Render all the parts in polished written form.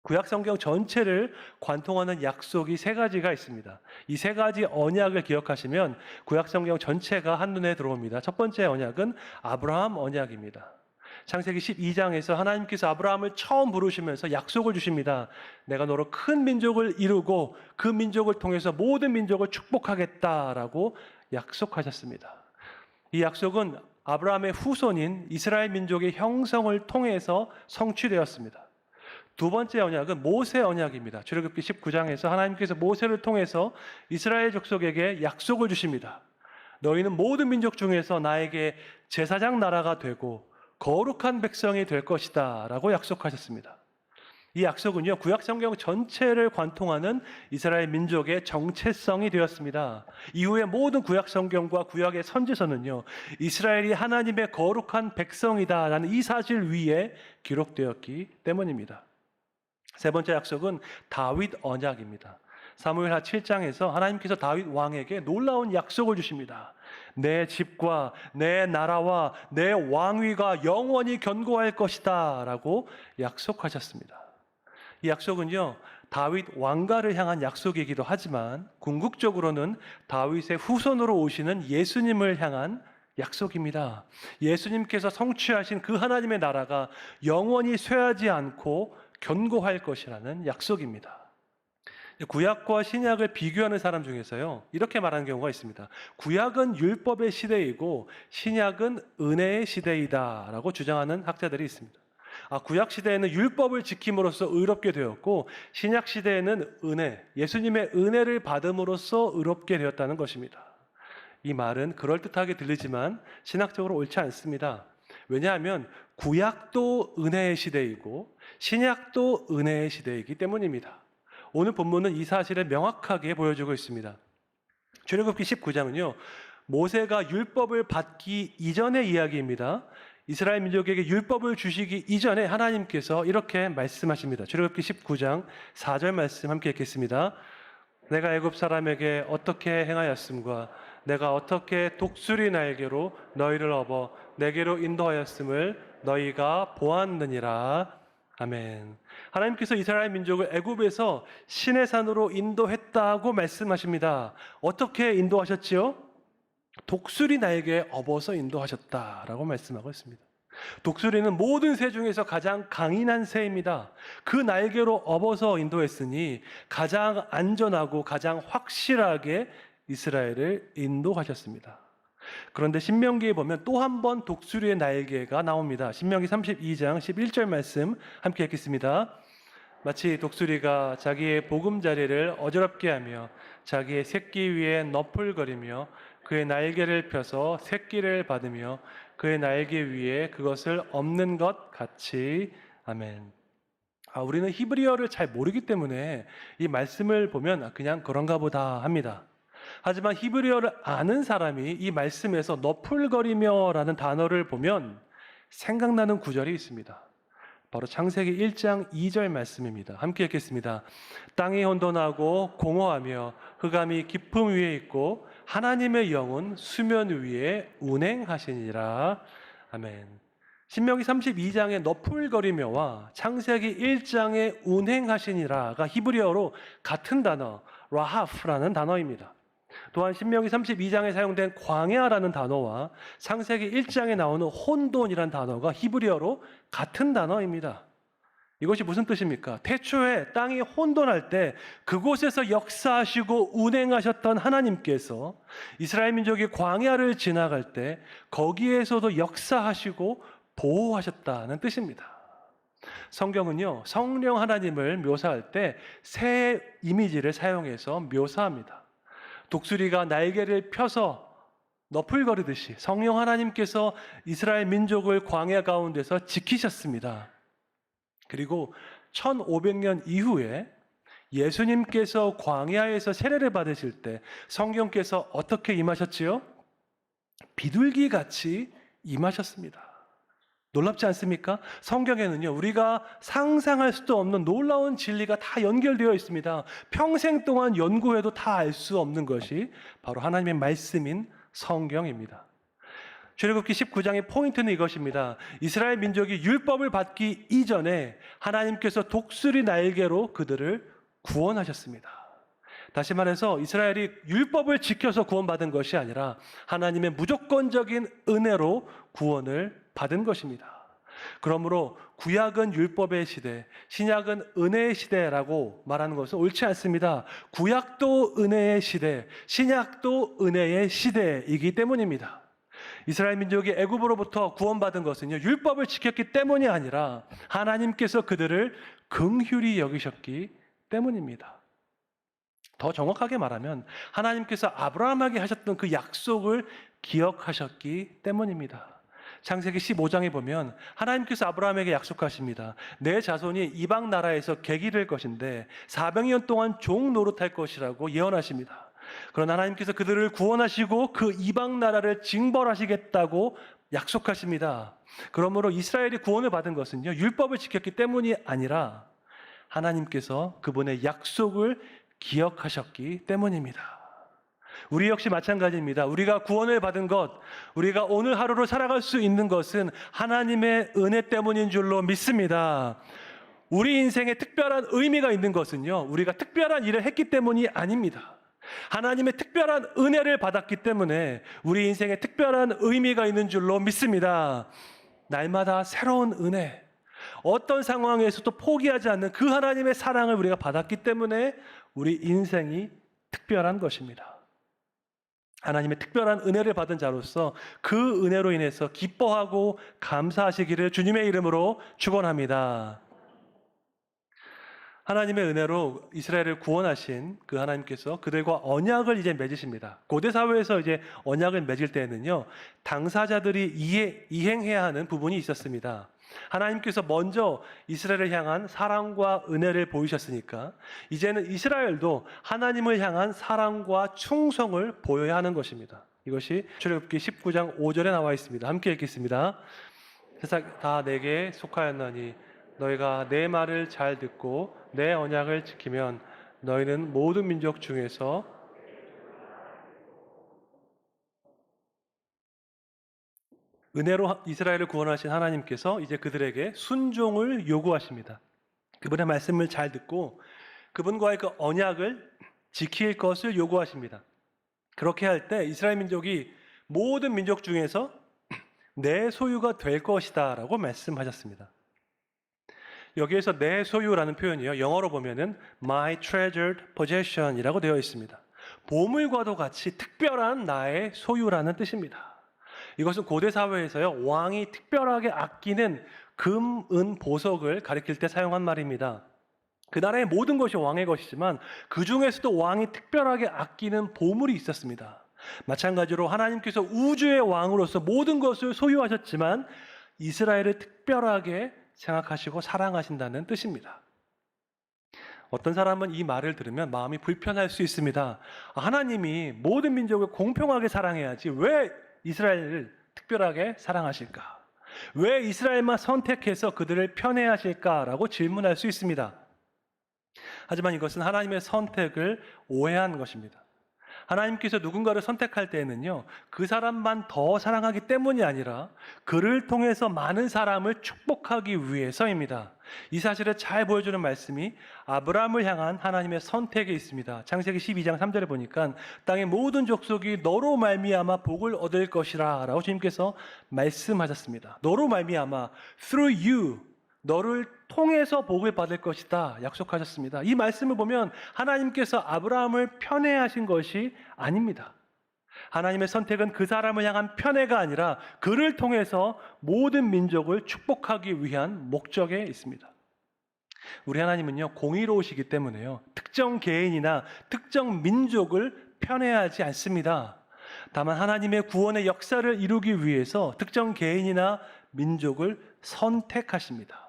구약 성경 전체를 관통하는 약속이 세 가지가 있습니다. 이 세 가지 언약을 기억하시면 구약 성경 전체가 한눈에 들어옵니다. 첫 번째 언약은 아브라함 언약입니다. 창세기 12장에서 하나님께서 아브라함을 처음 부르시면서 약속을 주십니다. 내가 너로 큰 민족을 이루고 그 민족을 통해서 모든 민족을 축복하겠다라고 약속하셨습니다. 이 약속은 아브라함의 후손인 이스라엘 민족의 형성을 통해서 성취되었습니다. 두 번째 언약은 모세 언약입니다. 출애굽기 19장에서 하나님께서 모세를 통해서 이스라엘 족속에게 약속을 주십니다. 너희는 모든 민족 중에서 나에게 제사장 나라가 되고 거룩한 백성이 될 것이다 라고 약속하셨습니다. 이 약속은요, 구약 성경 전체를 관통하는 이스라엘 민족의 정체성이 되었습니다. 이후에 모든 구약 성경과 구약의 선지서는요, 이스라엘이 하나님의 거룩한 백성이다라는 이 사실 위에 기록되었기 때문입니다. 세 번째 약속은 다윗 언약입니다. 사무엘하 7장에서 하나님께서 다윗 왕에게 놀라운 약속을 주십니다. 내 집과 내 나라와 내 왕위가 영원히 견고할 것이다 라고 약속하셨습니다. 이 약속은요, 다윗 왕가를 향한 약속이기도 하지만 궁극적으로는 다윗의 후손으로 오시는 예수님을 향한 약속입니다. 예수님께서 성취하신 그 하나님의 나라가 영원히 쇠하지 않고 견고할 것이라는 약속입니다. 구약과 신약을 비교하는 사람 중에서요, 이렇게 말하는 경우가 있습니다. 구약은 율법의 시대이고 신약은 은혜의 시대이다 라고 주장하는 학자들이 있습니다. 구약 시대에는 율법을 지킴으로써 의롭게 되었고 신약 시대에는 은혜, 예수님의 은혜를 받음으로써 의롭게 되었다는 것입니다. 이 말은 그럴듯하게 들리지만 신학적으로 옳지 않습니다. 왜냐하면 구약도 은혜의 시대이고 신약도 은혜의 시대이기 때문입니다. 오늘 본문은 이 사실을 명확하게 보여주고 있습니다. 출애굽기 19장은요, 모세가 율법을 받기 이전의 이야기입니다. 이스라엘 민족에게 율법을 주시기 이전에 하나님께서 이렇게 말씀하십니다. 출애굽기 19장 4절 말씀 함께 읽겠습니다. 내가 애굽 사람에게 어떻게 행하였음과 내가 어떻게 독수리 날개로 너희를 업어 내게로 인도하였음을 너희가 보았느니라. 아멘. 하나님께서 이스라엘 민족을 애굽에서 시내산으로 인도했다고 말씀하십니다. 어떻게 인도하셨지요? 독수리 날개에 업어서 인도하셨다라고 말씀하고 있습니다. 독수리는 모든 새 중에서 가장 강인한 새입니다. 그 날개로 업어서 인도했으니 가장 안전하고 가장 확실하게 이스라엘을 인도하셨습니다. 그런데 신명기에 보면 또 한 번 독수리의 날개가 나옵니다. 신명기 32장 11절 말씀 함께 읽겠습니다. 마치 독수리가 자기의 보금자리를 어지럽게 하며 자기의 새끼 위에 너풀거리며 그의 날개를 펴서 새끼를 받으며 그의 날개 위에 그것을 엎는 것 같이. 아멘. 우리는 히브리어를 잘 모르기 때문에 이 말씀을 보면 그냥 그런가 보다 합니다. 하지만 히브리어를 아는 사람이 이 말씀에서 너풀거리며 라는 단어를 보면 생각나는 구절이 있습니다. 바로 창세기 1장 2절 말씀입니다. 함께 읽겠습니다. 땅이 혼돈하고 공허하며 흑암이 깊음 위에 있고 하나님의 영은 수면 위에 운행하시니라. 아멘. 신명기 32장의 너풀거리며와 창세기 1장의 운행하시니라가 히브리어로 같은 단어 라하프라는 단어입니다. 또한 신명기 32장에 사용된 광야라는 단어와 창세기 1장에 나오는 혼돈이라는 단어가 히브리어로 같은 단어입니다. 이것이 무슨 뜻입니까? 태초에 땅이 혼돈할 때 그곳에서 역사하시고 운행하셨던 하나님께서 이스라엘 민족이 광야를 지나갈 때 거기에서도 역사하시고 보호하셨다는 뜻입니다. 성경은요, 성령 하나님을 묘사할 때 새 이미지를 사용해서 묘사합니다. 독수리가 날개를 펴서 너풀거리듯이 성령 하나님께서 이스라엘 민족을 광야 가운데서 지키셨습니다. 그리고 1500년 이후에 예수님께서 광야에서 세례를 받으실 때 성령께서 어떻게 임하셨지요? 비둘기같이 임하셨습니다. 놀랍지 않습니까? 성경에는요, 우리가 상상할 수도 없는 놀라운 진리가 다 연결되어 있습니다. 평생 동안 연구해도 다 알 수 없는 것이 바로 하나님의 말씀인 성경입니다. 출애굽기 19장의 포인트는 이것입니다. 이스라엘 민족이 율법을 받기 이전에 하나님께서 독수리 날개로 그들을 구원하셨습니다. 다시 말해서 이스라엘이 율법을 지켜서 구원받은 것이 아니라 하나님의 무조건적인 은혜로 구원을 받은 것입니다. 그러므로 구약은 율법의 시대, 신약은 은혜의 시대라고 말하는 것은 옳지 않습니다. 구약도 은혜의 시대, 신약도 은혜의 시대이기 때문입니다. 이스라엘 민족이 애굽으로부터 구원받은 것은요, 율법을 지켰기 때문이 아니라 하나님께서 그들을 긍휼히 여기셨기 때문입니다. 더 정확하게 말하면 하나님께서 아브라함에게 하셨던 그 약속을 기억하셨기 때문입니다. 창세기 15장에 보면 하나님께서 아브라함에게 약속하십니다. 내 자손이 이방 나라에서 객이 될 것인데 400년 동안 종 노릇할 것이라고 예언하십니다. 그러나 하나님께서 그들을 구원하시고 그 이방 나라를 징벌하시겠다고 약속하십니다. 그러므로 이스라엘이 구원을 받은 것은요, 율법을 지켰기 때문이 아니라 하나님께서 그분의 약속을 기억하셨기 때문입니다. 우리 역시 마찬가지입니다. 우리가 구원을 받은 것, 우리가 오늘 하루를 살아갈 수 있는 것은 하나님의 은혜 때문인 줄로 믿습니다. 우리 인생에 특별한 의미가 있는 것은요, 우리가 특별한 일을 했기 때문이 아닙니다. 하나님의 특별한 은혜를 받았기 때문에 우리 인생에 특별한 의미가 있는 줄로 믿습니다. 날마다 새로운 은혜, 어떤 상황에서도 포기하지 않는 그 하나님의 사랑을 우리가 받았기 때문에 우리 인생이 특별한 것입니다. 하나님의 특별한 은혜를 받은 자로서 그 은혜로 인해서 기뻐하고 감사하시기를 주님의 이름으로 축원합니다. 하나님의 은혜로 이스라엘을 구원하신 그 하나님께서 그들과 언약을 이제 맺으십니다. 고대 사회에서 이제 언약을 맺을 때에는요, 당사자들이 이행해야 하는 부분이 있었습니다. 하나님께서 먼저 이스라엘을 향한 사랑과 은혜를 보이셨으니까 이제는 이스라엘도 하나님을 향한 사랑과 충성을 보여야 하는 것입니다. 이것이 출애굽기 19장 5절에 나와 있습니다. 함께 읽겠습니다. 세상 다 내게 속하였나니 너희가 내 말을 잘 듣고 내 언약을 지키면 너희는 모든 민족 중에서 은혜로 이스라엘을 구원하신 하나님께서 이제 그들에게 순종을 요구하십니다. 그분의 말씀을 잘 듣고 그분과의 그 언약을 지킬 것을 요구하십니다. 그렇게 할 때 이스라엘 민족이 모든 민족 중에서 내 소유가 될 것이다 라고 말씀하셨습니다. 여기에서 내 소유라는 표현이요, 영어로 보면은 my treasured possession 이라고 되어 있습니다. 보물과도 같이 특별한 나의 소유라는 뜻입니다. 이것은 고대 사회에서요, 왕이 특별하게 아끼는 금, 은, 보석을 가리킬 때 사용한 말입니다. 그 나라의 모든 것이 왕의 것이지만 그 중에서도 왕이 특별하게 아끼는 보물이 있었습니다. 마찬가지로 하나님께서 우주의 왕으로서 모든 것을 소유하셨지만 이스라엘을 특별하게 생각하시고 사랑하신다는 뜻입니다. 어떤 사람은 이 말을 들으면 마음이 불편할 수 있습니다. 하나님이 모든 민족을 공평하게 사랑해야지 왜 이스라엘을 특별하게 사랑하실까? 왜 이스라엘만 선택해서 그들을 편애하실까라고 질문할 수 있습니다. 하지만 이것은 하나님의 선택을 오해한 것입니다. 하나님께서 누군가를 선택할 때에는요, 그 사람만 더 사랑하기 때문이 아니라 그를 통해서 많은 사람을 축복하기 위해서입니다. 이 사실을 잘 보여주는 말씀이 아브라함을 향한 하나님의 선택에 있습니다. 창세기 12장 3절에 보니까 땅의 모든 족속이 너로 말미암아 복을 얻을 것이라 라고 주님께서 말씀하셨습니다. 너로 말미암아, through you, 너를 통해서 복을 받을 것이다 약속하셨습니다. 이 말씀을 보면 하나님께서 아브라함을 편애하신 것이 아닙니다. 하나님의 선택은 그 사람을 향한 편애가 아니라 그를 통해서 모든 민족을 축복하기 위한 목적에 있습니다. 우리 하나님은요, 공의로우시기 때문에요, 특정 개인이나 특정 민족을 편애하지 않습니다. 다만 하나님의 구원의 역사를 이루기 위해서 특정 개인이나 민족을 선택하십니다.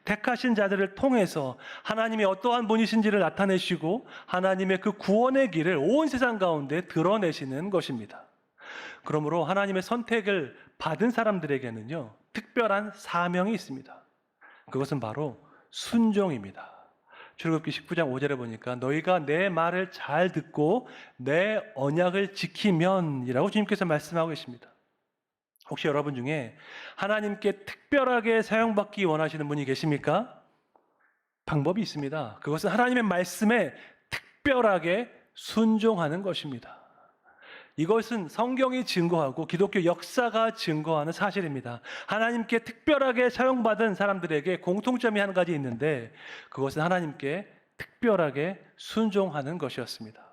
택하신 자들을 통해서 하나님이 어떠한 분이신지를 나타내시고 하나님의 그 구원의 길을 온 세상 가운데 드러내시는 것입니다. 그러므로 하나님의 선택을 받은 사람들에게는요, 특별한 사명이 있습니다. 그것은 바로 순종입니다. 출애굽기 19장 5절에 보니까 너희가 내 말을 잘 듣고 내 언약을 지키면 이라고 주님께서 말씀하고 계십니다. 혹시 여러분 중에 하나님께 특별하게 사용받기 원하시는 분이 계십니까? 방법이 있습니다. 그것은 하나님의 말씀에 특별하게 순종하는 것입니다. 이것은 성경이 증거하고 기독교 역사가 증거하는 사실입니다. 하나님께 특별하게 사용받은 사람들에게 공통점이 한 가지 있는데 그것은 하나님께 특별하게 순종하는 것이었습니다.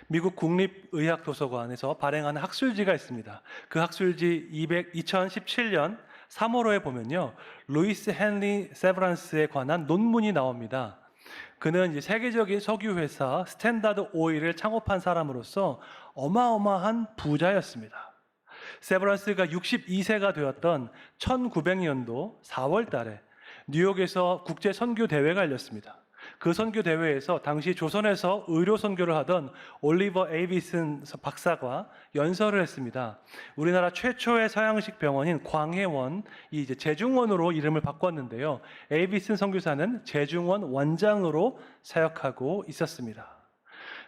미국 국립의학도서관에서 발행한 학술지가 있습니다. 그 학술지 2017년 3월호에 보면요, 루이스 헨리 세브란스에 관한 논문이 나옵니다. 그는 이제 세계적인 석유회사 스탠다드 오일을 창업한 사람으로서 어마어마한 부자였습니다. 세브란스가 62세가 되었던 1900년도 4월 달에 뉴욕에서 국제 선교 대회가 열렸습니다. 그 선교 대회에서 당시 조선에서 의료 선교를 하던 올리버 에이비슨 박사가 연설을 했습니다. 우리나라 최초의 서양식 병원인 광해원이 이제 제중원으로 이름을 바꿨는데요. 에이비슨 선교사는 제중원 원장으로 사역하고 있었습니다.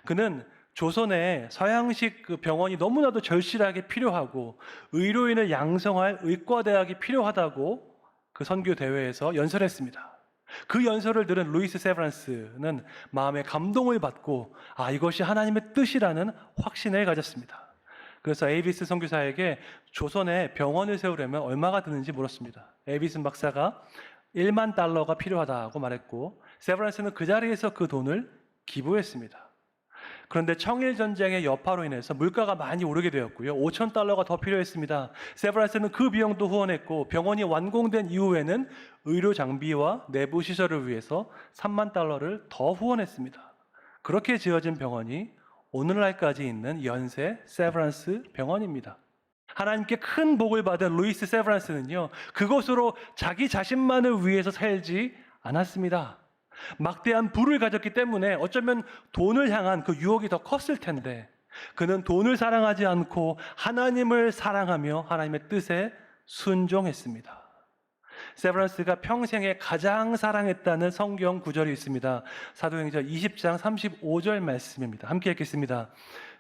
그는 조선에 서양식 그 병원이 너무나도 절실하게 필요하고 의료인을 양성할 의과대학이 필요하다고 그 선교 대회에서 연설했습니다. 그 연설을 들은 루이스 세브란스는 마음에 감동을 받고 이것이 하나님의 뜻이라는 확신을 가졌습니다. 그래서 에이비스 선교사에게 조선에 병원을 세우려면 얼마가 드는지 물었습니다. 에이비슨 박사가 1만 달러가 필요하다고 말했고 세브란스는 그 자리에서 그 돈을 기부했습니다. 그런데 청일전쟁의 여파로 인해서 물가가 많이 오르게 되었고요. 5천 달러가 더 필요했습니다. 세브란스는 그 비용도 후원했고 병원이 완공된 이후에는 의료 장비와 내부 시설을 위해서 3만 달러를 더 후원했습니다. 그렇게 지어진 병원이 오늘날까지 있는 연세 세브란스 병원입니다. 하나님께 큰 복을 받은 루이스 세브란스는요, 그것으로 자기 자신만을 위해서 살지 않았습니다. 막대한 부를 가졌기 때문에 어쩌면 돈을 향한 그 유혹이 더 컸을 텐데 그는 돈을 사랑하지 않고 하나님을 사랑하며 하나님의 뜻에 순종했습니다. 세브란스가 평생에 가장 사랑했다는 성경 구절이 있습니다. 사도행전 20장 35절 말씀입니다. 함께 읽겠습니다.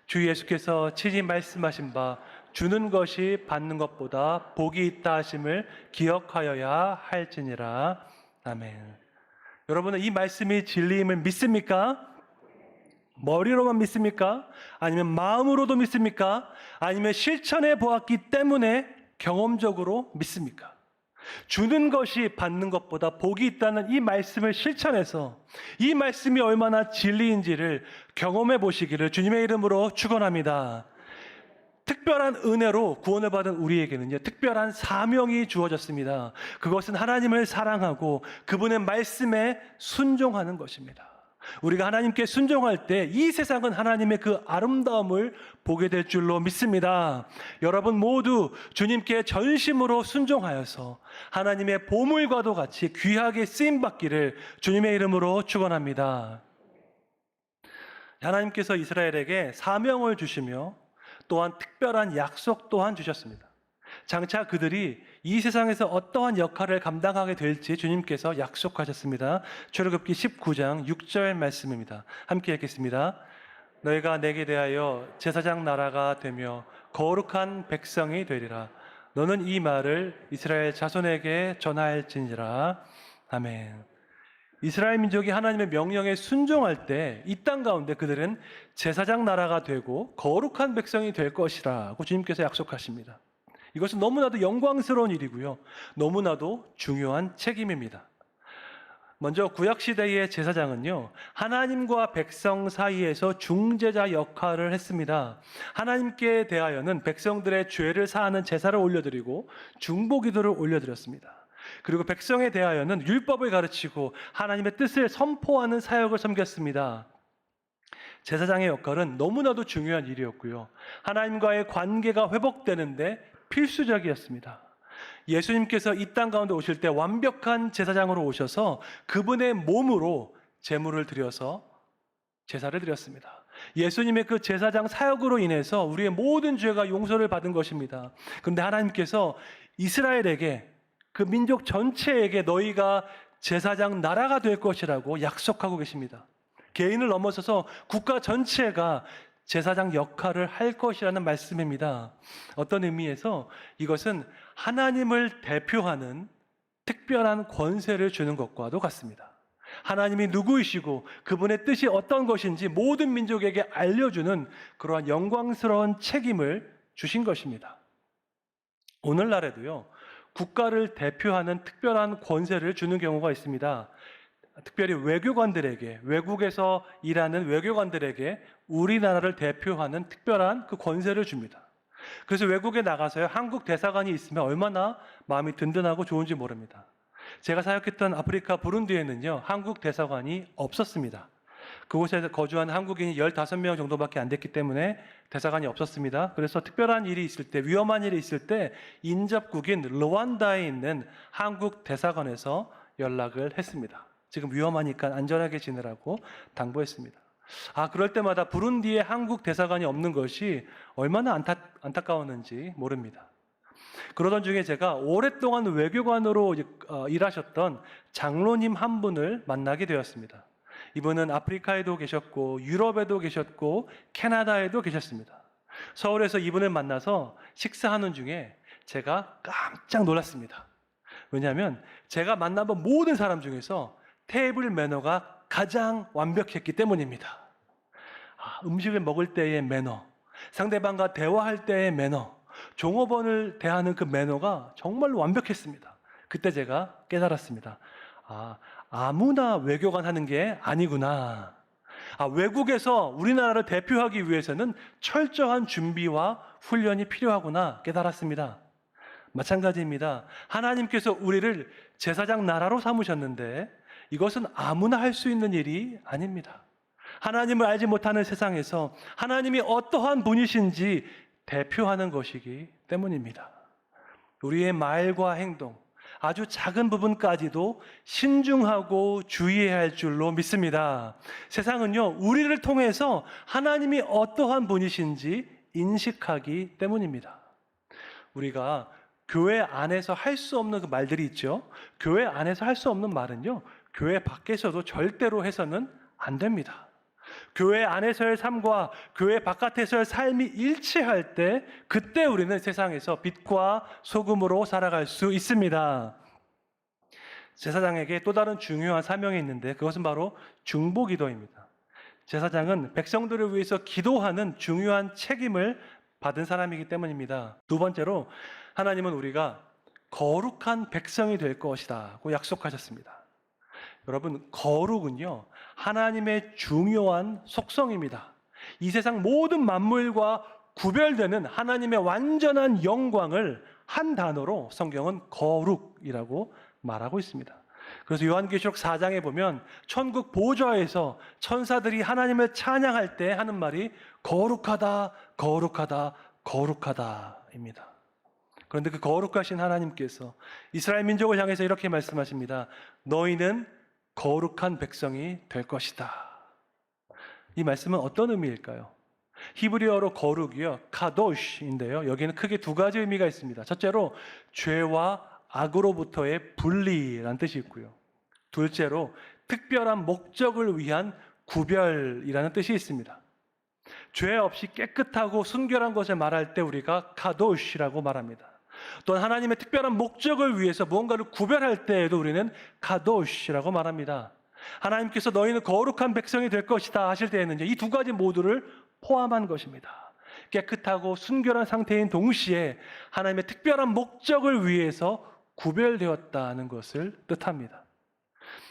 주 예수께서 친히 말씀하신 바 주는 것이 받는 것보다 복이 있다 하심을 기억하여야 할지니라. 아멘. 여러분은 이 말씀이 진리임을 믿습니까? 머리로만 믿습니까? 아니면 마음으로도 믿습니까? 아니면 실천해 보았기 때문에 경험적으로 믿습니까? 주는 것이 받는 것보다 복이 있다는 이 말씀을 실천해서 이 말씀이 얼마나 진리인지를 경험해 보시기를 주님의 이름으로 축원합니다. 특별한 은혜로 구원을 받은 우리에게는요, 특별한 사명이 주어졌습니다. 그것은 하나님을 사랑하고 그분의 말씀에 순종하는 것입니다. 우리가 하나님께 순종할 때 이 세상은 하나님의 그 아름다움을 보게 될 줄로 믿습니다. 여러분 모두 주님께 전심으로 순종하여서 하나님의 보물과도 같이 귀하게 쓰임받기를 주님의 이름으로 축원합니다. 하나님께서 이스라엘에게 사명을 주시며 또한 특별한 약속 또한 주셨습니다. 장차 그들이 이 세상에서 어떠한 역할을 감당하게 될지 주님께서 약속하셨습니다. 출애굽기 19장 6절 말씀입니다. 함께 읽겠습니다. 너희가 내게 대하여 제사장 나라가 되며 거룩한 백성이 되리라. 너는 이 말을 이스라엘 자손에게 전할지니라. 아멘. 이스라엘 민족이 하나님의 명령에 순종할 때 이 땅 가운데 그들은 제사장 나라가 되고 거룩한 백성이 될 것이라고 주님께서 약속하십니다. 이것은 너무나도 영광스러운 일이고요. 너무나도 중요한 책임입니다. 먼저 구약시대의 제사장은요, 하나님과 백성 사이에서 중재자 역할을 했습니다. 하나님께 대하여는 백성들의 죄를 사하는 제사를 올려드리고 중보기도를 올려드렸습니다. 그리고 백성에 대하여는 율법을 가르치고 하나님의 뜻을 선포하는 사역을 섬겼습니다. 제사장의 역할은 너무나도 중요한 일이었고요. 하나님과의 관계가 회복되는데 필수적이었습니다. 예수님께서 이 땅 가운데 오실 때 완벽한 제사장으로 오셔서 그분의 몸으로 제물을 드려서 제사를 드렸습니다. 예수님의 그 제사장 사역으로 인해서 우리의 모든 죄가 용서를 받은 것입니다. 그런데 하나님께서 이스라엘에게 그 민족 전체에게 너희가 제사장 나라가 될 것이라고 약속하고 계십니다. 개인을 넘어서서 국가 전체가 제사장 역할을 할 것이라는 말씀입니다. 어떤 의미에서 이것은 하나님을 대표하는 특별한 권세를 주는 것과도 같습니다. 하나님이 누구이시고 그분의 뜻이 어떤 것인지 모든 민족에게 알려주는 그러한 영광스러운 책임을 주신 것입니다. 오늘날에도요, 국가를 대표하는 특별한 권세를 주는 경우가 있습니다. 특별히 외교관들에게, 외국에서 일하는 외교관들에게 우리나라를 대표하는 특별한 그 권세를 줍니다. 그래서 외국에 나가서요, 한국 대사관이 있으면 얼마나 마음이 든든하고 좋은지 모릅니다. 제가 사역했던 아프리카 부룬디에는요, 한국 대사관이 없었습니다. 그곳에 거주한 한국인이 15명 정도밖에 안 됐기 때문에 대사관이 없었습니다. 그래서 특별한 일이 있을 때, 위험한 일이 있을 때 인접국인 르완다에 있는 한국 대사관에서 연락을 했습니다. 지금 위험하니까 안전하게 지내라고 당부했습니다. 그럴 때마다 부룬디에 한국 대사관이 없는 것이 얼마나 안타까웠는지 모릅니다. 그러던 중에 제가 오랫동안 외교관으로 일하셨던 장로님 한 분을 만나게 되었습니다. 이분은 아프리카에도 계셨고 유럽에도 계셨고 캐나다에도 계셨습니다. 서울에서 이분을 만나서 식사하는 중에 제가 깜짝 놀랐습니다. 왜냐하면 제가 만나본 모든 사람 중에서 테이블 매너가 가장 완벽했기 때문입니다. 음식을 먹을 때의 매너, 상대방과 대화할 때의 매너, 종업원을 대하는 그 매너가 정말 완벽했습니다. 그때 제가 깨달았습니다. 아무나 외교관 하는 게 아니구나. 외국에서 우리나라를 대표하기 위해서는 철저한 준비와 훈련이 필요하구나 깨달았습니다. 마찬가지입니다. 하나님께서 우리를 제사장 나라로 삼으셨는데 이것은 아무나 할 수 있는 일이 아닙니다. 하나님을 알지 못하는 세상에서 하나님이 어떠한 분이신지 대표하는 것이기 때문입니다. 우리의 말과 행동, 아주 작은 부분까지도 신중하고 주의해야 할 줄로 믿습니다. 세상은요, 우리를 통해서 하나님이 어떠한 분이신지 인식하기 때문입니다. 우리가 교회 안에서 할 수 없는 그 말들이 있죠. 교회 안에서 할 수 없는 말은요, 교회 밖에서도 절대로 해서는 안 됩니다. 교회 안에서의 삶과 교회 바깥에서의 삶이 일치할 때 그때 우리는 세상에서 빛과 소금으로 살아갈 수 있습니다. 제사장에게 또 다른 중요한 사명이 있는데 그것은 바로 중보기도입니다. 제사장은 백성들을 위해서 기도하는 중요한 책임을 받은 사람이기 때문입니다. 두 번째로 하나님은 우리가 거룩한 백성이 될 것이라고 약속하셨습니다. 여러분, 거룩은요, 하나님의 중요한 속성입니다. 이 세상 모든 만물과 구별되는 하나님의 완전한 영광을 한 단어로 성경은 거룩이라고 말하고 있습니다. 그래서 요한계시록 4장에 보면 천국 보좌에서 천사들이 하나님을 찬양할 때 하는 말이 거룩하다, 거룩하다, 거룩하다입니다. 그런데 그 거룩하신 하나님께서 이스라엘 민족을 향해서 이렇게 말씀하십니다. 너희는 거룩한 백성이 될 것이다. 이 말씀은 어떤 의미일까요? 히브리어로 거룩이요, 카도시인데요. 여기는 크게 두 가지 의미가 있습니다. 첫째로 죄와 악으로부터의 분리라는 뜻이 있고요. 둘째로 특별한 목적을 위한 구별이라는 뜻이 있습니다. 죄 없이 깨끗하고 순결한 것을 말할 때 우리가 카도시라고 말합니다. 또한 하나님의 특별한 목적을 위해서 무언가를 구별할 때에도 우리는 카도시라고 말합니다. 하나님께서 너희는 거룩한 백성이 될 것이다 하실 때에는 이 두 가지 모두를 포함한 것입니다. 깨끗하고 순결한 상태인 동시에 하나님의 특별한 목적을 위해서 구별되었다는 것을 뜻합니다.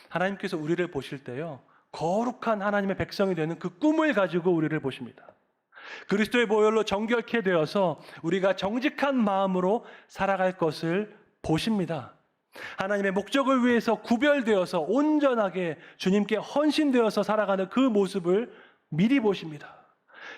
하나님께서 우리를 보실 때요, 거룩한 하나님의 백성이 되는 그 꿈을 가지고 우리를 보십니다. 그리스도의 보혈로 정결케 되어서 우리가 정직한 마음으로 살아갈 것을 보십니다. 하나님의 목적을 위해서 구별되어서 온전하게 주님께 헌신되어서 살아가는 그 모습을 미리 보십니다.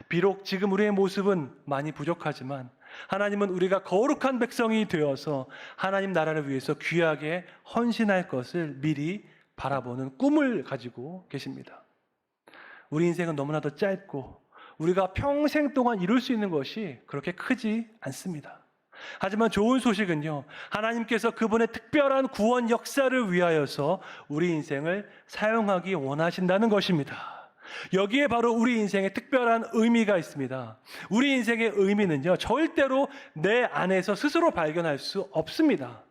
비록 지금 우리의 모습은 많이 부족하지만 하나님은 우리가 거룩한 백성이 되어서 하나님 나라를 위해서 귀하게 헌신할 것을 미리 바라보는 꿈을 가지고 계십니다. 우리 인생은 너무나도 짧고 우리가 평생 동안 이룰 수 있는 것이 그렇게 크지 않습니다. 하지만 좋은 소식은요, 하나님께서 그분의 특별한 구원 역사를 위하여서 우리 인생을 사용하기 원하신다는 것입니다. 여기에 바로 우리 인생에 특별한 의미가 있습니다. 우리 인생의 의미는요, 절대로 내 안에서 스스로 발견할 수 없습니다.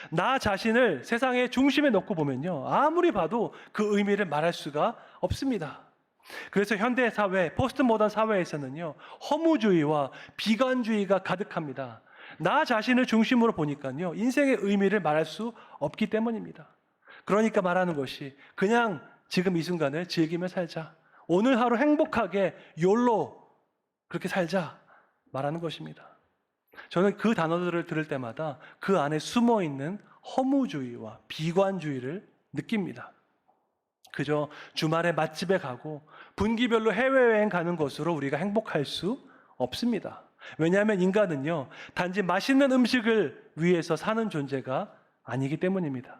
나 자신을 세상의 중심에 놓고 보면요, 아무리 봐도 그 의미를 말할 수가 없습니다. 그래서 현대 사회, 포스트 모던 사회에서는요, 허무주의와 비관주의가 가득합니다. 나 자신을 중심으로 보니까요, 인생의 의미를 말할 수 없기 때문입니다. 그러니까 말하는 것이 그냥 지금 이 순간을 즐기며 살자. 오늘 하루 행복하게 욜로 그렇게 살자 말하는 것입니다. 저는 그 단어들을 들을 때마다 그 안에 숨어있는 허무주의와 비관주의를 느낍니다. 그저 주말에 맛집에 가고 분기별로 해외여행 가는 것으로 우리가 행복할 수 없습니다. 왜냐하면 인간은요, 단지 맛있는 음식을 위해서 사는 존재가 아니기 때문입니다.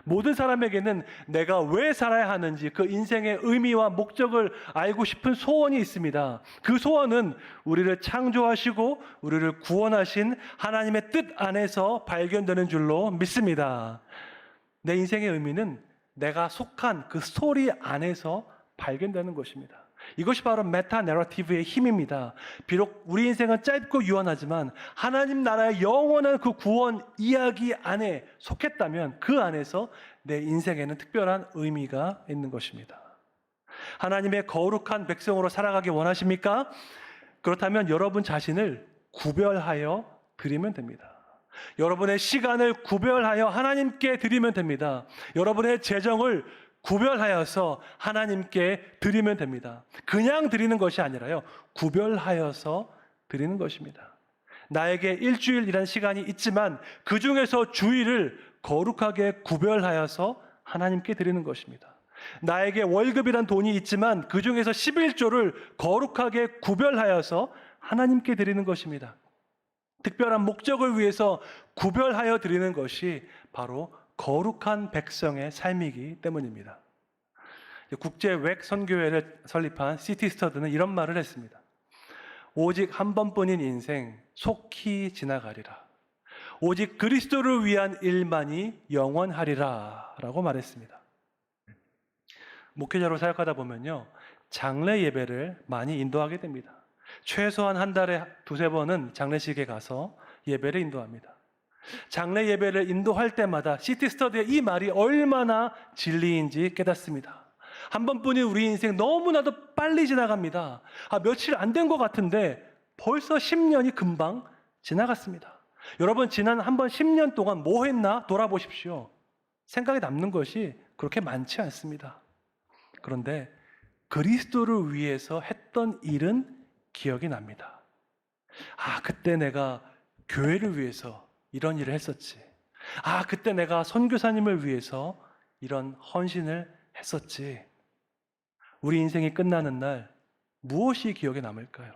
모든 사람에게는 내가 왜 살아야 하는지 그 인생의 의미와 목적을 알고 싶은 소원이 있습니다. 그 소원은 우리를 창조하시고 우리를 구원하신 하나님의 뜻 안에서 발견되는 줄로 믿습니다. 내 인생의 의미는 내가 속한 그 스토리 안에서 발견되는 것입니다. 이것이 바로 메타 내러티브의 힘입니다. 비록 우리 인생은 짧고 유한하지만 하나님 나라의 영원한 그 구원 이야기 안에 속했다면 그 안에서 내 인생에는 특별한 의미가 있는 것입니다. 하나님의 거룩한 백성으로 살아가기 원하십니까? 그렇다면 여러분 자신을 구별하여 드리면 됩니다. 여러분의 시간을 구별하여 하나님께 드리면 됩니다. 여러분의 재정을 구별하여서 하나님께 드리면 됩니다. 그냥 드리는 것이 아니라요, 구별하여서 드리는 것입니다. 나에게 일주일이란 시간이 있지만 그 중에서 주일을 거룩하게 구별하여서 하나님께 드리는 것입니다. 나에게 월급이란 돈이 있지만 그 중에서 11조를 거룩하게 구별하여서 하나님께 드리는 것입니다. 특별한 목적을 위해서 구별하여 드리는 것이 바로 거룩한 백성의 삶이기 때문입니다. 국제 웩 선교회를 설립한 C.T. 스터드는 이런 말을 했습니다. 오직 한 번뿐인 인생 속히 지나가리라. 오직 그리스도를 위한 일만이 영원하리라 라고 말했습니다. 목회자로 사역하다 보면요, 장례 예배를 많이 인도하게 됩니다. 최소한 한 달에 2-3번은 장례식에 가서 예배를 인도합니다. 장례 예배를 인도할 때마다 C.T. 스터드의 이 말이 얼마나 진리인지 깨닫습니다. 한 번뿐인 우리 인생 너무나도 빨리 지나갑니다. 며칠 안 된 것 같은데 벌써 10년이 금방 지나갔습니다. 여러분, 지난 한 번 10년 동안 뭐 했나 돌아보십시오. 생각에 남는 것이 그렇게 많지 않습니다. 그런데 그리스도를 위해서 했던 일은 기억이 납니다. 그때 내가 교회를 위해서 이런 일을 했었지. 그때 내가 선교사님을 위해서 이런 헌신을 했었지. 우리 인생이 끝나는 날 무엇이 기억에 남을까요?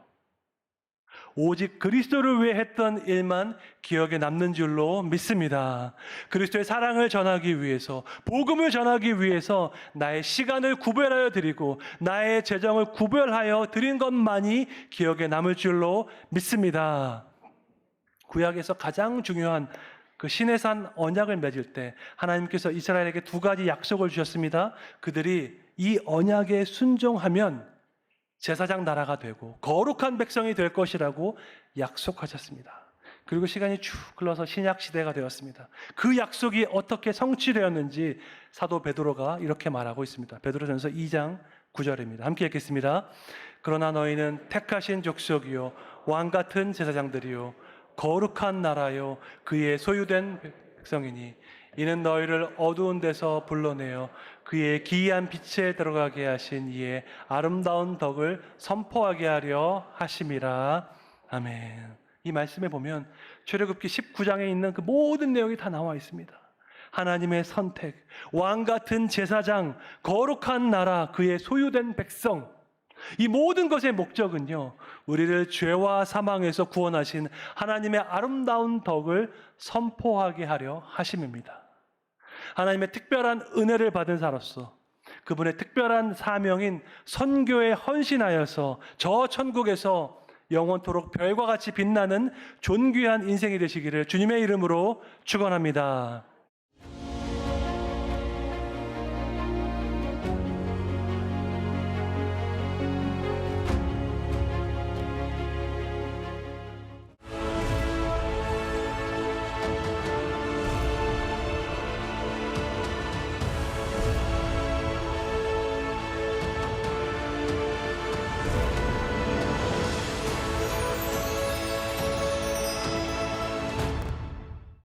오직 그리스도를 위해 했던 일만 기억에 남는 줄로 믿습니다. 그리스도의 사랑을 전하기 위해서, 복음을 전하기 위해서 나의 시간을 구별하여 드리고 나의 재정을 구별하여 드린 것만이 기억에 남을 줄로 믿습니다. 구약에서 가장 중요한 그 시내산 언약을 맺을 때 하나님께서 이스라엘에게 2가지 약속을 주셨습니다. 그들이 이 언약에 순종하면 제사장 나라가 되고 거룩한 백성이 될 것이라고 약속하셨습니다. 그리고 시간이 쭉 흘러서 신약 시대가 되었습니다. 그 약속이 어떻게 성취되었는지 사도 베드로가 이렇게 말하고 있습니다. 베드로전서 2장 9절입니다. 함께 읽겠습니다. 그러나 너희는 택하신 족속이요 왕 같은 제사장들이요 거룩한 나라요 그의 소유된 백성이니 이는 너희를 어두운 데서 불러내어 그의 기이한 빛에 들어가게 하신 이의 아름다운 덕을 선포하게 하려 하심이라. 아멘. 이 말씀에 보면 출애굽기 19장에 있는 그 모든 내용이 다 나와 있습니다. 하나님의 선택, 왕 같은 제사장, 거룩한 나라, 그의 소유된 백성, 이 모든 것의 목적은요, 우리를 죄와 사망에서 구원하신 하나님의 아름다운 덕을 선포하게 하려 하심입니다. 하나님의 특별한 은혜를 받은 자로서 그분의 특별한 사명인 선교에 헌신하여서 저 천국에서 영원토록 별과 같이 빛나는 존귀한 인생이 되시기를 주님의 이름으로 축원합니다.